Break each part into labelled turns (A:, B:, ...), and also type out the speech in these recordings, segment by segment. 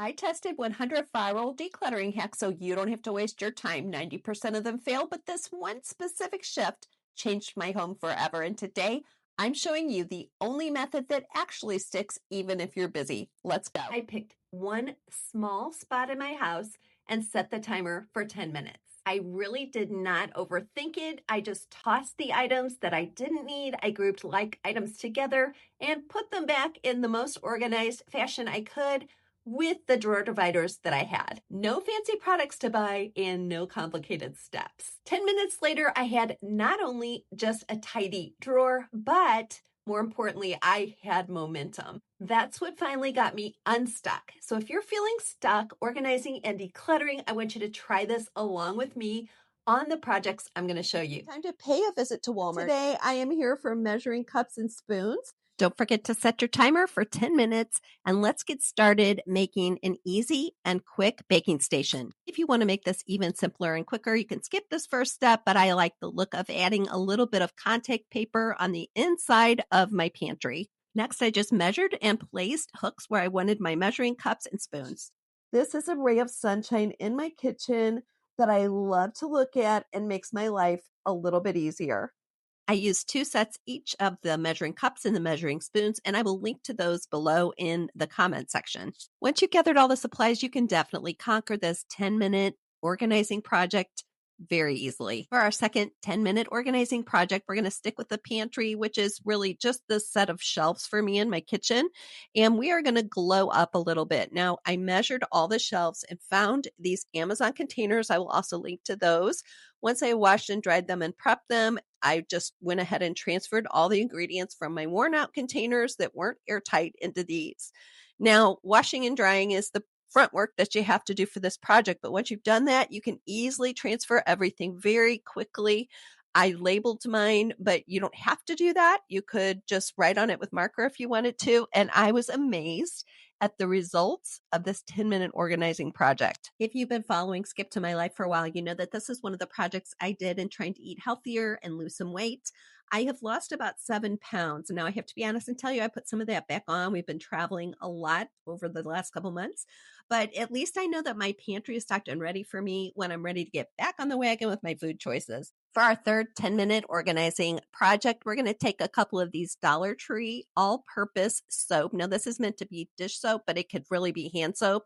A: I tested 100 viral decluttering hacks so you don't have to waste your time. 90% of them fail, but this one specific shift changed my home forever. And today, I'm showing you the only method that actually sticks, even if you're busy. Let's go. I picked one small spot in my house and set the timer for 10 minutes. I really did not overthink it. I just tossed the items that I didn't need. I grouped like items together and put them back in the most organized fashion I could with the drawer dividers that I had. No fancy products to buy and no complicated steps. 10 minutes later, I had not only just a tidy drawer, but more importantly, I had momentum. That's what finally got me unstuck. So if you're feeling stuck organizing and decluttering, I want you to try this along with me on the projects I'm going to show you. Time to pay a visit to Walmart. Today, I am here for measuring cups and spoons. Don't forget to set your timer for 10 minutes and let's get started making an easy and quick baking station. If you want to make this even simpler and quicker, you can skip this first step, but I like the look of adding a little bit of contact paper on the inside of my pantry. Next, I just measured and placed hooks where I wanted my measuring cups and spoons. This is a ray of sunshine in my kitchen that I love to look at and makes my life a little bit easier. I used 2 sets each of the measuring cups and the measuring spoons, and I will link to those below in the comment section. Once you've gathered all the supplies, you can definitely conquer this 10-minute organizing project very easily. For our second 10-minute organizing project, we're going to stick with the pantry, which is really just this set of shelves for me in my kitchen, and we are going to glow up a little bit. Now, I measured all the shelves and found these Amazon containers. I will also link to those. Once I washed and dried them and prepped them, I just went ahead and transferred all the ingredients from my worn out containers that weren't airtight into these. Now, washing and drying is the front work that you have to do for this project, but once you've done that, you can easily transfer everything very quickly. I labeled mine, but you don't have to do that. You could just write on it with marker if you wanted to, and I was amazed at the results of this 10-minute organizing project. If you've been following Skip to My Life for a while, you know that this is one of the projects I did in trying to eat healthier and lose some weight. I have lost about 7 pounds. Now, I have to be honest and tell you, I put some of that back on. We've been traveling a lot over the last couple months, but at least I know that my pantry is stocked and ready for me when I'm ready to get back on the wagon with my food choices. For our third 10-minute organizing project, we're going to take a couple of these Dollar Tree all-purpose soap. Now, this is meant to be dish soap, but it could really be hand soap.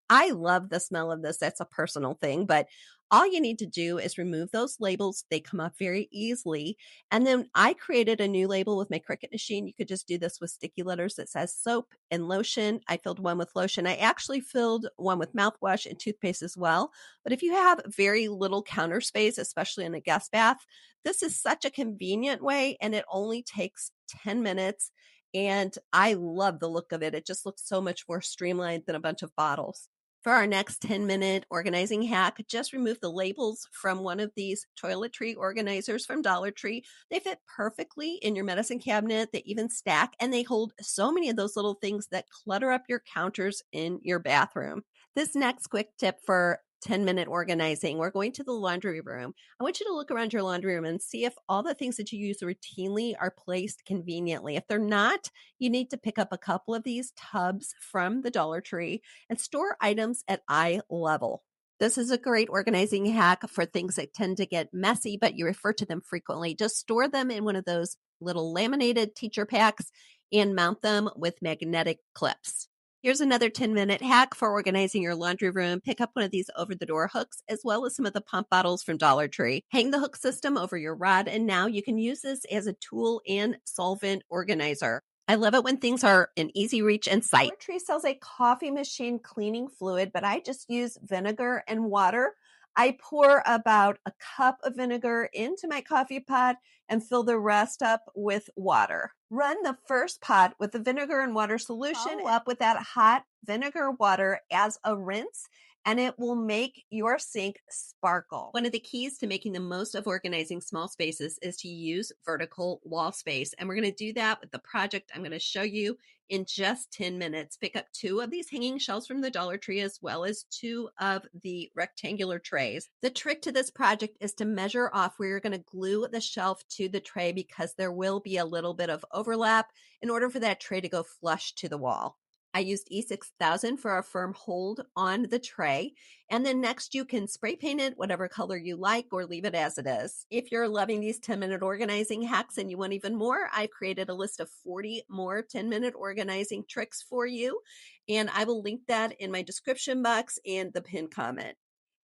A: I love the smell of this. That's a personal thing, but all you need to do is remove those labels. They come off very easily. And then I created a new label with my Cricut machine. You could just do this with sticky letters that says soap and lotion. I filled one with lotion. I actually filled one with mouthwash and toothpaste as well. But if you have very little counter space, especially in a guest bath, this is such a convenient way and it only takes 10 minutes. And I love the look of it. It just looks so much more streamlined than a bunch of bottles. For our next 10-minute organizing hack, just remove the labels from one of these toiletry organizers from Dollar Tree. They fit perfectly in your medicine cabinet. They even stack, and they hold so many of those little things that clutter up your counters in your bathroom. This next quick tip for 10-minute organizing, we're going to the laundry room. I want you to look around your laundry room and see if all the things that you use routinely are placed conveniently. If they're not, you need to pick up a couple of these tubs from the Dollar Tree and store items at eye level. This is a great organizing hack for things that tend to get messy, but you refer to them frequently. Just store them in one of those little laminated teacher packs and mount them with magnetic clips. Here's another 10-minute hack for organizing your laundry room. Pick up one of these over-the-door hooks as well as some of the pump bottles from Dollar Tree. Hang the hook system over your rod, and now you can use this as a tool and solvent organizer. I love it when things are in easy reach and sight. Dollar Tree sells a coffee machine cleaning fluid, but I just use vinegar and water. I pour about a cup of vinegar into my coffee pot and fill the rest up with water. Run the first pot with the vinegar and water solution up with that hot vinegar water as a rinse, and it will make your sink sparkle. One of the keys to making the most of organizing small spaces is to use vertical wall space. And we're going to do that with the project I'm going to show you in just 10 minutes. Pick up 2 of these hanging shelves from the Dollar Tree as well as 2 of the rectangular trays. The trick to this project is to measure off where you're going to glue the shelf to the tray because there will be a little bit of overlap in order for that tray to go flush to the wall. I used E6000 for a firm hold on the tray. And then next you can spray paint it whatever color you like or leave it as it is. If you're loving these 10-minute organizing hacks and you want even more, I've created a list of 40 more 10-minute organizing tricks for you. And I will link that in my description box and the pinned comment.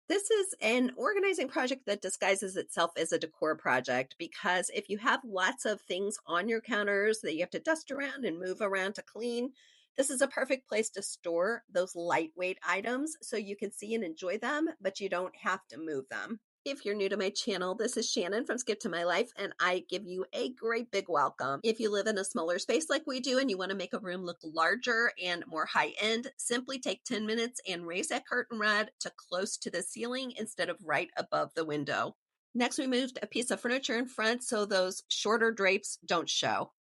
A: This is an organizing project that disguises itself as a decor project because if you have lots of things on your counters that you have to dust around and move around to clean, this is a perfect place to store those lightweight items so you can see and enjoy them, but you don't have to move them. If you're new to my channel, this is Shannon from Skip to My Life, and I give you a great big welcome. If you live in a smaller space like we do and you want to make a room look larger and more high end, simply take 10 minutes and raise that curtain rod to close to the ceiling instead of right above the window. Next, we moved a piece of furniture in front so those shorter drapes don't show.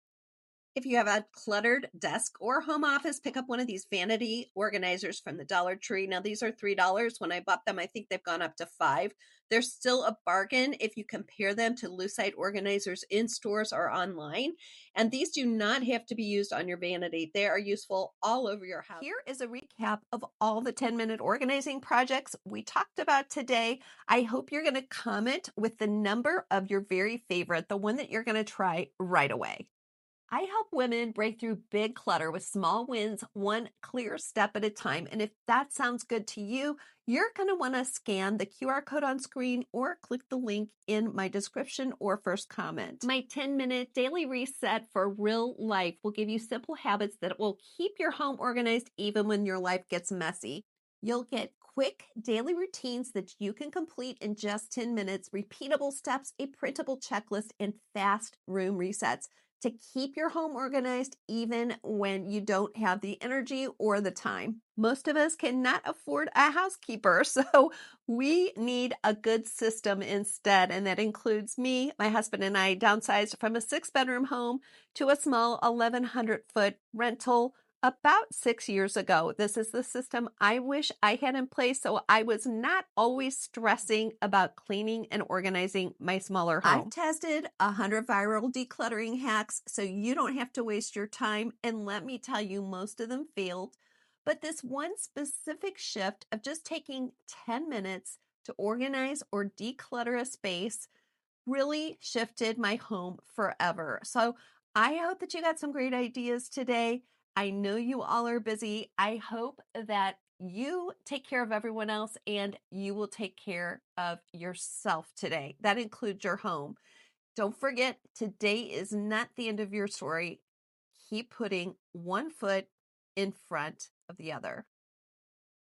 A: If you have a cluttered desk or home office, pick up one of these vanity organizers from the Dollar Tree. Now, these are $3. When I bought them, I think they've gone up to $5. They're still a bargain if you compare them to Lucite organizers in stores or online. And these do not have to be used on your vanity. They are useful all over your house. Here is a recap of all the 10-minute organizing projects we talked about today. I hope you're going to comment with the number of your very favorite, the one that you're going to try right away. I help women break through big clutter with small wins, one clear step at a time. And if that sounds good to you, you're going to want to scan the QR code on screen or click the link in my description or first comment. My 10-minute daily reset for real life will give you simple habits that will keep your home organized even when your life gets messy. You'll get quick daily routines that you can complete in just 10 minutes, repeatable steps, a printable checklist, and fast room resets to keep your home organized even when you don't have the energy or the time. Most of us cannot afford a housekeeper, so we need a good system instead, and that includes me. My husband and I downsized from a 6-bedroom home to a small 1,100-foot rental about 6 years ago. This is the system I wish I had in place so I was not always stressing about cleaning and organizing my smaller home. I've tested 100 viral decluttering hacks so you don't have to waste your time, and let me tell you, most of them failed. But this one specific shift of just taking 10 minutes to organize or declutter a space really shifted my home forever. So I hope that you got some great ideas today. I know you all are busy. I hope that you take care of everyone else and you will take care of yourself today. That includes your home. Don't forget, today is not the end of your story. Keep putting one foot in front of the other.